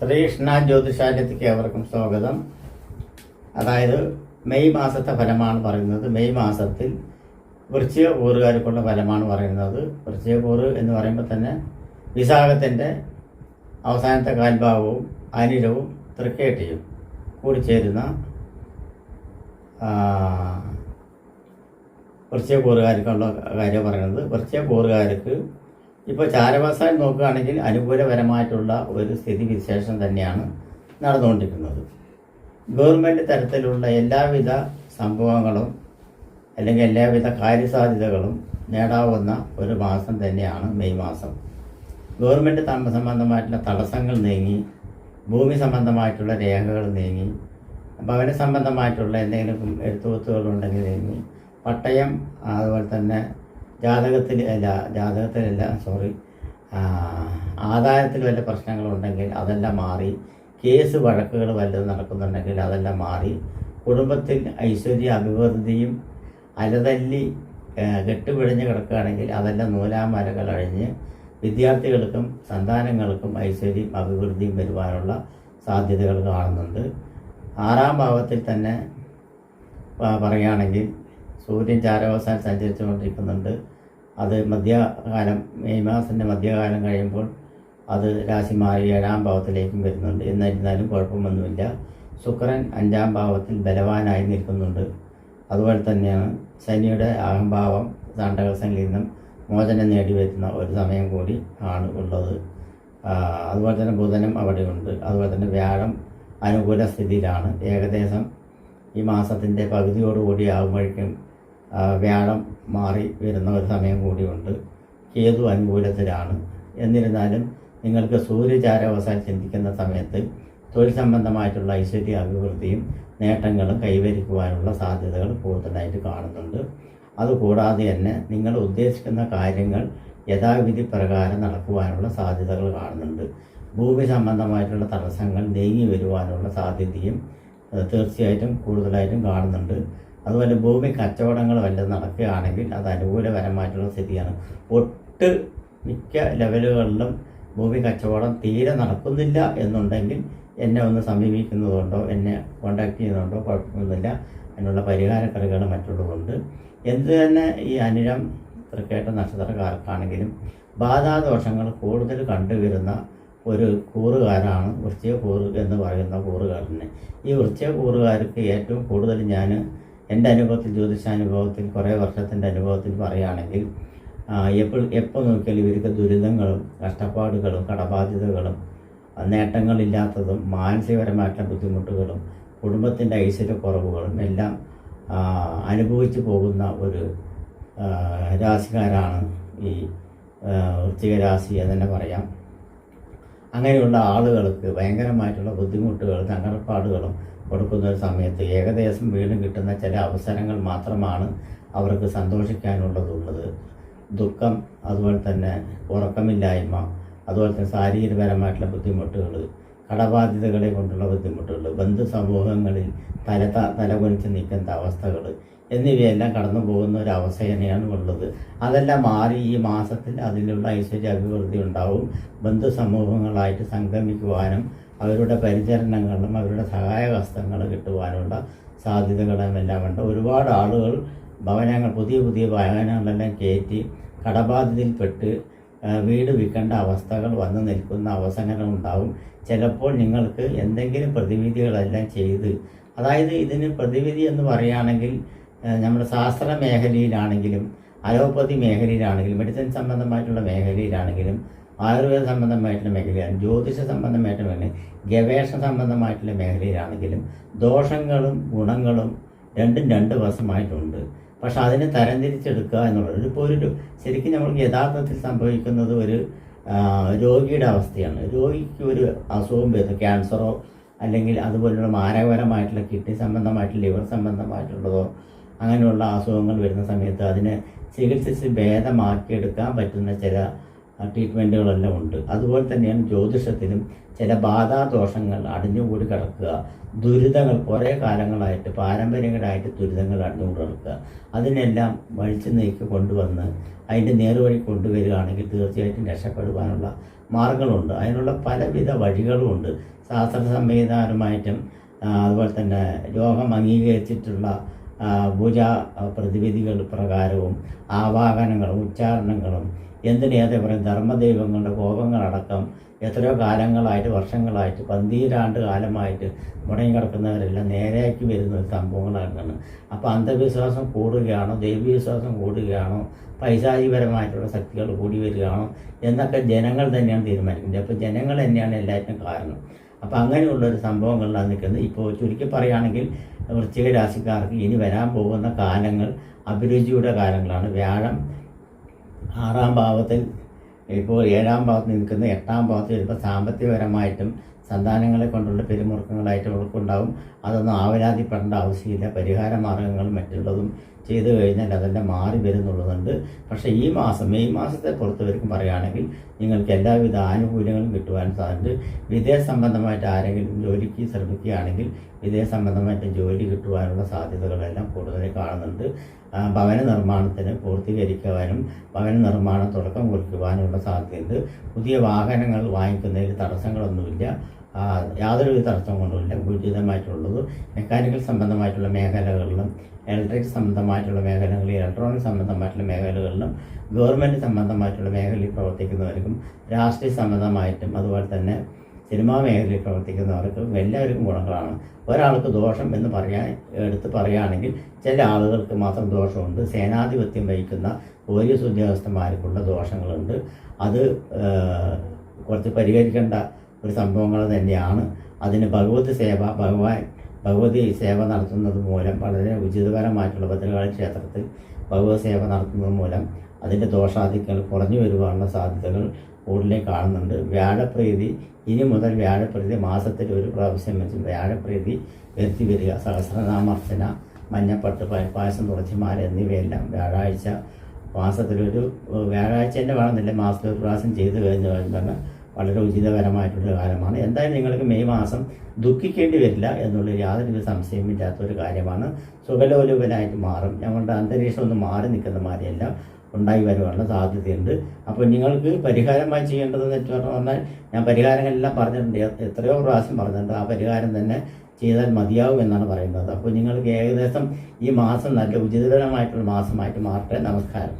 ശ്രീകൃഷ്ണ ജ്യോതിഷാലയത്തിലേക്ക് ഏവർക്കും സ്വാഗതം. അതായത് മെയ് മാസത്തെ ഫലമാണ് പറയുന്നത്. മെയ് മാസത്തിൽ വൃശ്ചിക കൂറുകാർക്കുള്ള ഫലമാണ് പറയുന്നത്. വൃശ്ചിക കൂറ് എന്ന് പറയുമ്പോൾ തന്നെ വിശാഖത്തിൻ്റെ അവസാനത്തെ കാൽഭാഗവും അനിഴവും തൃക്കേട്ടയും കൂടി ചേരുന്ന വൃശ്ചിക കൂറുകാർക്കുള്ള കാര്യം പറയുന്നത്. വൃശ്ചിക കൂറുകാർക്ക് ഇപ്പോൾ ചാരവസായം നോക്കുകയാണെങ്കിൽ അനുകൂലപരമായിട്ടുള്ള ഒരു സ്ഥിതി വിശേഷം തന്നെയാണ് നടന്നുകൊണ്ടിരിക്കുന്നത്. ഗവൺമെൻറ് തരത്തിലുള്ള എല്ലാവിധ സംഭവങ്ങളും അല്ലെങ്കിൽ എല്ലാവിധ കാര്യസാധ്യതകളും നേടാവുന്ന ഒരു മാസം തന്നെയാണ് മെയ് മാസം. ഗവൺമെൻറ് സംബന്ധമായിട്ടുള്ള തടസ്സങ്ങൾ നീങ്ങി, ഭൂമി സംബന്ധമായിട്ടുള്ള രേഖകൾ നീങ്ങി, ഭവന സംബന്ധമായിട്ടുള്ള എന്തെങ്കിലും എഴുത്തുകുത്തുകളുണ്ടെങ്കിൽ നീങ്ങി, പട്ടയം, അതുപോലെ തന്നെ ആദായത്തിൽ വല്ല പ്രശ്നങ്ങളുണ്ടെങ്കിൽ അതെല്ലാം മാറി, കേസ് വഴക്കുകൾ വല്ലതും നടക്കുന്നുണ്ടെങ്കിൽ അതെല്ലാം മാറി, കുടുംബത്തിൽ ഐശ്വര്യ അഭിവൃദ്ധിയും അലതല്ലി കെട്ടുപിഴഞ്ഞ് കിടക്കുകയാണെങ്കിൽ അതെല്ലാം നൂലാമലകൾ അഴിഞ്ഞ് വിദ്യാർത്ഥികൾക്കും സന്താനങ്ങൾക്കും ഐശ്വര്യം അഭിവൃദ്ധിയും വരുവാനുള്ള സാധ്യതകൾ കാണുന്നുണ്ട്. 6ാം ഭാവത്തിൽ തന്നെ പറയുകയാണെങ്കിൽ സൂര്യൻ ചാരവസാനം സഞ്ചരിച്ചുകൊണ്ടിരിക്കുന്നുണ്ട്. അത് മധ്യകാലം, മെയ് മാസത്തിൻ്റെ മധ്യകാലം കഴിയുമ്പോൾ അത് രാശി മാറി 7ാം ഭാവത്തിലേക്കും വരുന്നുണ്ട്. എന്നിരുന്നാലും കുഴപ്പമൊന്നുമില്ല. ശുക്രൻ 5ാം ഭാവത്തിൽ ബലവാനായി നിൽക്കുന്നുണ്ട്. അതുപോലെ തന്നെയാണ് ശനിയുടെ അഹംഭാവം താണ്ഡവസനിൽ നിന്നും മോചനം നേടി വരുന്ന ഒരു സമയം കൂടി ആണ് ഉള്ളത്. അതുപോലെ തന്നെ ബുധനും അവിടെയുണ്ട്. അതുപോലെ തന്നെ വ്യാഴം അനുകൂല സ്ഥിതിയിലാണ്. ഏകദേശം ഈ മാസത്തിൻ്റെ പകുതിയോടുകൂടി ആകുമ്പോഴേക്കും വ്യാഴം മാറി വരുന്ന ഒരു സമയം കൂടിയുണ്ട്. കേതു അനുകൂലത്തിലാണ്. എന്നിരുന്നാലും നിങ്ങൾക്ക് സൂര്യചാരവസാനം ചിന്തിക്കുന്ന സമയത്ത് തൊഴിൽ സംബന്ധമായിട്ടുള്ള ഐശ്വര്യ അഭിവൃദ്ധിയും നേട്ടങ്ങളും കൈവരിക്കുവാനുള്ള സാധ്യതകൾ കൂടുതലായിട്ട് കാണുന്നുണ്ട്. അതുകൂടാതെ തന്നെ നിങ്ങൾ ഉദ്ദേശിക്കുന്ന കാര്യങ്ങൾ യഥാവിധി പ്രകാരം നടക്കുവാനുള്ള സാധ്യതകൾ കാണുന്നുണ്ട്. ഭൂമി സംബന്ധമായിട്ടുള്ള തടസ്സങ്ങൾ നീങ്ങി വരുവാനുള്ള സാധ്യതയും തീർച്ചയായിട്ടും കൂടുതലായിട്ടും കാണുന്നുണ്ട്. അതുപോലെ ഭൂമി കച്ചവടങ്ങൾ വല്ലതും നടക്കുകയാണെങ്കിൽ അത് അനുകൂലപരമായിട്ടുള്ള സ്ഥിതിയാണ്. ഒട്ട് മിക്ക ലെവലുകളിലും ഭൂമി കച്ചവടം തീരെ നടക്കുന്നില്ല എന്നുണ്ടെങ്കിൽ എന്നെ ഒന്ന് സമീപിക്കുന്നതുകൊണ്ടോ എന്നെ കോണ്ടാക്ട് ചെയ്യുന്നതുകൊണ്ടോ കുഴപ്പമൊന്നുമില്ല. അതിനുള്ള പരിഹാരക്കറികൾ മറ്റുള്ളതുകൊണ്ട് എന്ത് തന്നെ ഈ അനിഴം തൃക്കേട്ട നക്ഷത്രക്കാർക്കാണെങ്കിലും ബാധാദോഷങ്ങൾ കൂടുതൽ കണ്ടുവരുന്ന ഒരു കൂറുകാരാണ് വൃശ്ചിക കൂറ് എന്ന് പറയുന്ന കൂറുകാരനെ. ഈ വൃശ്ചിക കൂറുകാർക്ക് ഏറ്റവും കൂടുതൽ ഞാൻ എൻ്റെ അനുഭവത്തിൽ, ജ്യോതിഷാനുഭവത്തിൽ, കുറേ വർഷത്തിൻ്റെ അനുഭവത്തിൽ പറയുകയാണെങ്കിൽ എപ്പോൾ നോക്കിയാലും ഇവർക്ക് ദുരിതങ്ങളും കഷ്ടപ്പാടുകളും കടബാധ്യതകളും നേട്ടങ്ങളില്ലാത്തതും മാനസികപരമായിട്ടുള്ള ബുദ്ധിമുട്ടുകളും കുടുംബത്തിൻ്റെ ഐശ്വര്യക്കുറവുകളും എല്ലാം അനുഭവിച്ചു പോകുന്ന ഒരു രാശിക്കാരാണ് ഈ വൃശ്ചിക രാശി എന്ന് തന്നെ പറയാം. അങ്ങനെയുള്ള ആളുകൾക്ക് ഭയങ്കരമായിട്ടുള്ള ബുദ്ധിമുട്ടുകളും തകർപ്പാടുകളും കൊടുക്കുന്ന ഒരു സമയത്ത് ഏകദേശം വീണ്ടും കിട്ടുന്ന ചില അവസരങ്ങൾ മാത്രമാണ് അവർക്ക് സന്തോഷിക്കാനുള്ളതുള്ളത്. ദുഃഖം, അതുപോലെ തന്നെ ഉറക്കമില്ലായ്മ, അതുപോലെ തന്നെ ശാരീരികപരമായിട്ടുള്ള ബുദ്ധിമുട്ടുകൾ, കടബാധ്യതകളെ കൊണ്ടുള്ള ബുദ്ധിമുട്ടുകൾ, ബന്ധു സമൂഹങ്ങളിൽ തലകുനിച്ച് നിൽക്കുന്ന അവസ്ഥകൾ എന്നിവയെല്ലാം കടന്നു പോകുന്ന ഒരു അവസ്ഥ തന്നെയാണ് ഉള്ളത്. അതെല്ലാം മാറി ഈ മാസത്തിൽ അതിനുള്ള ഐശ്വര്യ അഭിവൃദ്ധി ഉണ്ടാവും. ബന്ധു സമൂഹങ്ങളായിട്ട് സംഗമിക്കുവാനും അവരുടെ പരിചരണങ്ങളും അവരുടെ സഹായഹസ്തങ്ങൾ കിട്ടുവാനുള്ള സാധ്യതകളുമെല്ലാം ഉണ്ട്. ഒരുപാട് ആളുകൾ ഭവനങ്ങൾ, പുതിയ ഭവനങ്ങളെല്ലാം കയറ്റി കടബാധ്യതയിൽപ്പെട്ട് വീട് വിൽക്കേണ്ട അവസ്ഥകൾ വന്നു നിൽക്കുന്ന അവസരങ്ങളുണ്ടാവും. ചിലപ്പോൾ നിങ്ങൾക്ക് എന്തെങ്കിലും പ്രതിവിധികളെല്ലാം ചെയ്ത്, അതായത് ഇതിന് പ്രതിവിധി എന്ന് പറയുകയാണെങ്കിൽ നമ്മുടെ ശാസ്ത്ര മേഖലയിലാണെങ്കിലും അലോപ്പതി മേഖലയിലാണെങ്കിലും മെഡിസിൻ സംബന്ധമായിട്ടുള്ള മേഖലയിലാണെങ്കിലും ആയുർവേദ സംബന്ധമായിട്ടുള്ള മേഖലയാണ്, ജ്യോതിഷ സംബന്ധമായിട്ടുള്ള മേഖല, ഗവേഷണ സംബന്ധമായിട്ടുള്ള മേഖലയിലാണെങ്കിലും ദോഷങ്ങളും ഗുണങ്ങളും രണ്ടും 2 വശമായിട്ടുണ്ട്. പക്ഷെ അതിനെ തരംതിരിച്ചെടുക്കുക എന്നുള്ളത് ഇപ്പോൾ ശരിക്കും നമ്മൾക്ക് യഥാർത്ഥത്തിൽ സംഭവിക്കുന്നത് ഒരു രോഗിയുടെ അവസ്ഥയാണ്. രോഗിക്ക് ഒരു അസുഖം വരുന്നു, ക്യാൻസറോ അല്ലെങ്കിൽ അതുപോലുള്ള മാരകപരമായിട്ടുള്ള കിഡ്നി സംബന്ധമായിട്ടുള്ള ലിവർ സംബന്ധമായിട്ടുള്ളതോ അങ്ങനെയുള്ള അസുഖങ്ങൾ വരുന്ന സമയത്ത് അതിനെ ചികിത്സിച്ച് ഭേദമാക്കിയെടുക്കാൻ പറ്റുന്ന ചില ട്രീറ്റ്മെൻറ്റുകളെല്ലാം ഉണ്ട്. അതുപോലെ തന്നെയാണ് ജ്യോതിഷത്തിലും ചില ബാധാദോഷങ്ങൾ അടിഞ്ഞുകൂടി കിടക്കുക, ദുരിതങ്ങൾ കുറേ കാലങ്ങളായിട്ട് പാരമ്പര്യങ്ങളായിട്ട് ദുരിതങ്ങൾ അടിഞ്ഞുകൂടി കിടക്കുക, അതിനെല്ലാം വഴിച്ചു നീക്കി കൊണ്ടുവന്ന് അതിൻ്റെ നേർവഴി കൊണ്ടുവരികയാണെങ്കിൽ തീർച്ചയായിട്ടും രക്ഷപ്പെടുവാനുള്ള മാർഗങ്ങളുണ്ട്. അതിനുള്ള പലവിധ വഴികളുമുണ്ട്. ശാസ്ത്ര സംവിധാനമായിട്ടും അതുപോലെ തന്നെ രോഗം അംഗീകരിച്ചിട്ടുള്ള പൂജാ പ്രതിവിധികൾ പ്രകാരവും ആവാഹനങ്ങളും ഉച്ചാരണങ്ങളും എന്തിനേറെ പറയും ധർമ്മദൈവങ്ങളുടെ കോപങ്ങളടക്കം എത്രയോ കാലങ്ങളായിട്ട് വർഷങ്ങളായിട്ട് 12 കാലമായിട്ട് മുടങ്ങി കിടക്കുന്നവരെല്ലാം നേരെയാക്കി വരുന്ന ഒരു സംഭവങ്ങളാണ്. അപ്പോൾ അന്ധവിശ്വാസം കൂടുകയാണോ, ദൈവവിശ്വാസം കൂടുകയാണോ, പൈശാചികപരമായിട്ടുള്ള ശക്തികൾ കൂടി വരികയാണോ എന്നൊക്കെ ജനങ്ങൾ തന്നെയാണ് തീരുമാനിക്കുന്നത്. അപ്പോൾ ജനങ്ങൾ തന്നെയാണ് എല്ലാറ്റിനും കാരണം. അപ്പോൾ അങ്ങനെയുള്ളൊരു സംഭവങ്ങളിലാണ് നിൽക്കുന്നത്. ഇപ്പോൾ ചുരുക്കി പറയുകയാണെങ്കിൽ വൃശ്ചിക രാശിക്കാർക്ക് ഇനി വരാൻ പോകുന്ന കാലങ്ങൾ അഭിരുചിയുടെ കാലങ്ങളാണ്. വ്യാഴം 6-ാം ഭാവത്തിൽ ഇപ്പോൾ 7-ാം ഭാവത്തിൽ നിൽക്കുന്ന 8-ാം ഭാവത്തിൽ ചിലപ്പോൾ സാമ്പത്തികപരമായിട്ടും സന്താനങ്ങളെ കൊണ്ടുള്ള പെരുമുറുക്കങ്ങളായിട്ട് അവർക്കുണ്ടാവും. അതൊന്നും ആവലാതിപ്പെടേണ്ട ആവശ്യമില്ല. പരിഹാര മാർഗങ്ങളും മറ്റുള്ളതും ചെയ്തു കഴിഞ്ഞാൽ അതെല്ലാം മാറി വരുന്നുള്ളതുണ്ട്. പക്ഷേ ഈ മാസം മെയ് മാസത്തെ പുറത്തുവരെയും പറയുകയാണെങ്കിൽ നിങ്ങൾക്ക് എല്ലാവിധ ആനുകൂല്യങ്ങളും കിട്ടുവാൻ സാധ്യത. വിദേശ സംബന്ധമായിട്ട് ആരെങ്കിലും ജോലിക്ക് ശ്രമിക്കുകയാണെങ്കിൽ വിദേശ സംബന്ധമായിട്ട് ജോലി കിട്ടുവാനുള്ള സാധ്യതകളെല്ലാം കൂടുതലായി കാണുന്നുണ്ട്. ഭവന നിർമ്മാണത്തിന് പൂർത്തീകരിക്കുവാനും ഭവന നിർമ്മാണം തുടക്കം കുറിക്കുവാനുള്ള സാധ്യതയുണ്ട്. പുതിയ വാഹനങ്ങൾ വാങ്ങിക്കുന്നതിൽ തടസ്സങ്ങളൊന്നുമില്ല. യാതൊരുവിധ തടസ്സം കൊണ്ടുമില്ല. ഉചിതമായിട്ടുള്ളത് മെക്കാനിക്കൽ സംബന്ധമായിട്ടുള്ള മേഖലകളിലും ഇലക്ട്രിക് സംബന്ധമായിട്ടുള്ള മേഖലകളിലും ഇലക്ട്രോണിക് സംബന്ധമായിട്ടുള്ള മേഖലകളിലും ഗവൺമെൻറ് സംബന്ധമായിട്ടുള്ള മേഖലയിൽ പ്രവർത്തിക്കുന്നവർക്കും രാഷ്ട്രീയ സംബന്ധമായിട്ടും അതുപോലെ തന്നെ സിനിമാ മേഖലയിൽ പ്രവർത്തിക്കുന്നവർക്കും എല്ലാവർക്കും ഗുണങ്ങളാണ്. ഒരാൾക്ക് ദോഷം എന്ന് എടുത്ത് പറയുകയാണെങ്കിൽ ചില ആളുകൾക്ക് മാത്രം ദോഷമുണ്ട്. സേനാധിപത്യം വഹിക്കുന്ന പോലീസ് ഉദ്യോഗസ്ഥന്മാർക്കുള്ള ദോഷങ്ങളുണ്ട്. അത് കുറച്ച് പരിഹരിക്കേണ്ട ഒരു സംഭവങ്ങൾ തന്നെയാണ്. അതിന് ഭഗവതി സേവ നടത്തുന്നത് മൂലം വളരെ ഉചിതപരമായിട്ടുള്ള ഭദ്രകാളി ക്ഷേത്രത്തിൽ ഭഗവത് സേവ നടത്തുന്നത് മൂലം അതിൻ്റെ ദോഷാധിക്യങ്ങൾ കുറഞ്ഞു വരുവാനുള്ള സാധ്യതകൾ കൂടുതലായി കാണുന്നുണ്ട്. വ്യാഴപ്രീതി ഇനി മുതൽ വ്യാഴപ്രീതി മാസത്തിൽ ഒരു പ്രാവശ്യം വെച്ച് വ്യാഴപ്രീതി വരുത്തി വരിക. സഹസ്രനാമാർച്ചന, മഞ്ഞപ്പട്ട്, പായസം, തുളസിമാല എന്നിവയെല്ലാം വ്യാഴാഴ്ച മാസത്തിലൊരു വ്യാഴാഴ്ചൻ്റെ വേണമെന്നില്ല മാസത്തിൽ ഒരു പ്രാവശ്യം ചെയ്തു കഴിഞ്ഞാൽ വളരെ ഉചിതപരമായിട്ടുള്ള കാലമാണ്. എന്തായാലും നിങ്ങൾക്ക് മെയ് മാസം ദുഃഖിക്കേണ്ടി വരില്ല എന്നുള്ള യാതൊരു സംശയമില്ലാത്തൊരു കാര്യമാണ്. സുഖലോലുപനായിട്ട് മാറും. ഞങ്ങളുടെ അന്തരീക്ഷം ഒന്ന് മാറി നിൽക്കുന്ന മാതിരിയല്ല ഉണ്ടായി വരുവാനുള്ള സാധ്യതയുണ്ട്. അപ്പോൾ നിങ്ങൾക്ക് പരിഹാരമായി ചെയ്യേണ്ടതെന്ന് പറഞ്ഞാൽ ഞാൻ പരിഹാരങ്ങളെല്ലാം പറഞ്ഞിട്ടുണ്ട്, എത്രയോ പ്രാവശ്യം പറഞ്ഞിട്ടുണ്ട്. ആ പരിഹാരം തന്നെ ചെയ്താൽ മതിയാവും എന്നാണ് പറയുന്നത്. അപ്പോൾ നിങ്ങൾക്ക് ഏകദേശം ഈ മാസം നല്ല ഉചിതപരമായിട്ടുള്ള മാസമായിട്ട് മാറട്ടെ. നമസ്കാരം.